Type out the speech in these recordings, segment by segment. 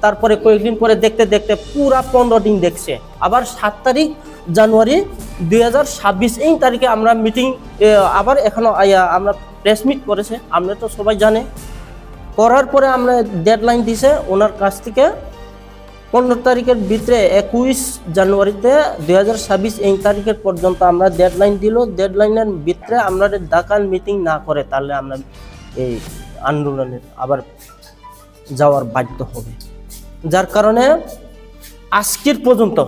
তারপরে কয়েকদিন পরে দেখতে দেখতে পুরা 15 দিন দেখছে। আবার 7 তারিখ জানুয়ারি 2026 এই তারিখে আমরা মিটিং আবার এখনো আমরা প্রেস মিট করেছে, আমরা তো সবাই জানে। করার পরে আমরা ডেডলাইন দিছে ওনার কাছ থেকে 15 তারিখের ভিতরে 21 জানুয়ারিতে 2026 এই তারিখের পর্যন্ত আমরা ডেডলাইন দিল। ডেডলাইনের ভিতরে আমরা ঢাকার মিটিং না করে তাহলে আমরা এই আন্দোলনের আবার যাওয়ার বাধ্য হবে। যার কারণে আজকের পর্যন্ত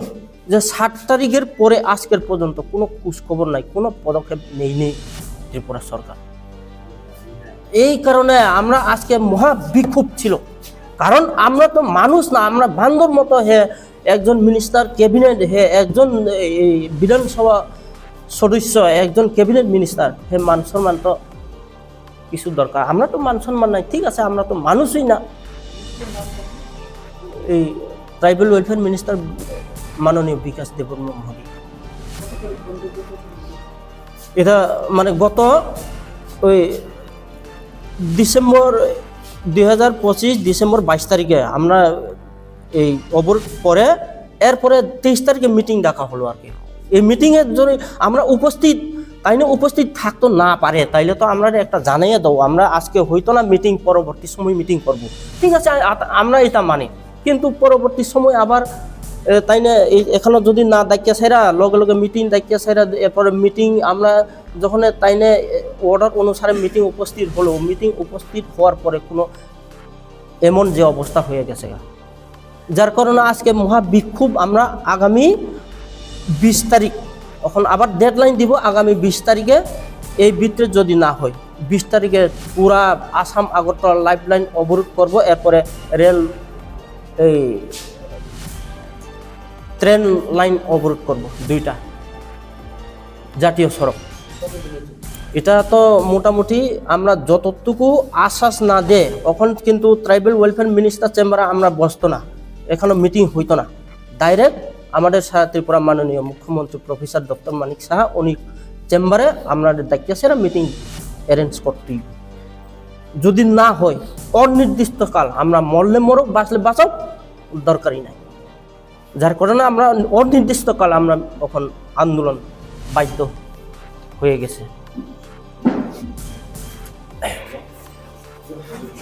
যে 7 তারিখের পরে আজকের পর্যন্ত কোনো খোঁজখবর নাই, কোনো পদক্ষেপ নেই ত্রিপুরা সরকার। এই কারণে আমরা আজকে মহা বিক্ষোভ ছিল, কারণ আমরা তো মানুষ না, আমরা বান্ধব মতো একজন মিনিস্টার ক্যাবিনেট একজন বিধানসভা সদস্য একজন ক্যাবিনেট মিনিস্টার মান সম্মান তো কিছু দরকার। আমরা তো মান সম্মান নাই, ঠিক আছে, আমরা তো মানুষই না। এই ট্রাইবাল ওয়েলফেয়ার মিনিস্টার মাননীয় বিকাশ দেববর্মা মহোদয়, এটা মানে গত ওই ডিসেম্বর 2025 ডিসেম্বর 22 তারিখে আমরা এই অবরোধ পরে এরপরে 23 তারিখে মিটিং ডাকা হলো আর কি। এই মিটিংয়ের জন্য আমরা উপস্থিত থাকতো না পারে তাইলে তো আমরা একটা জানাইয়ে দাও, আমরা আজকে হইতো না মিটিং, পরবর্তী সময় মিটিং করব, ঠিক আছে, আমরা এটা মানি। কিন্তু পরবর্তী সময় আবার তাই না এখনো যদি না ডাকিয়া সেরা লগে লগে মিটিং ডাকিয়া সেরা, এরপরে মিটিং আমরা যখন তাই না অর্ডার অনুসারে মিটিং উপস্থিত হলো, মিটিং উপস্থিত হওয়ার পরে কোনো এমন যে অবস্থা হয়ে গেছে, যার কারণে আজকে মহা বিক্ষোভ। আমরা আগামী 20 তারিখ এখন আবার ডেডলাইন দিব, আগামী 20 তারিখে এই ভিতরে যদি না হয় 20 তারিখে পুরা আসাম আগরতলা লাইফ লাইন অবরোধ করব। এরপরে রেল এই ট্রেন লাইন অবরোধ করব, 2টা জাতীয় সড়ক। এটা তো মোটামুটি আমরা যতটুকু আশ্বাস না দে তখন কিন্তু ট্রাইবাল ওয়েলফেয়ার মিনিস্টার চেম্বারে আমরা বসতো না, এখনো মিটিং হইতো না। ডাইরেক্ট আমাদের ত্রিপুরা মাননীয় মুখ্যমন্ত্রী প্রফেসর ডক্টর মানিক সাহা উনি চেম্বারে আমাদের ডাকিয়ে সেরা মিটিং অ্যারেঞ্জ করতেই। যদি না হয় অনির্দিষ্টকাল আমরা মরলে মরক, বাঁচলে বাঁচাও, দরকারই নাই। যার কারণে আমরা অনির্দিষ্টকাল আমরা তখন আন্দোলন বাধ্য হয়ে গেছে।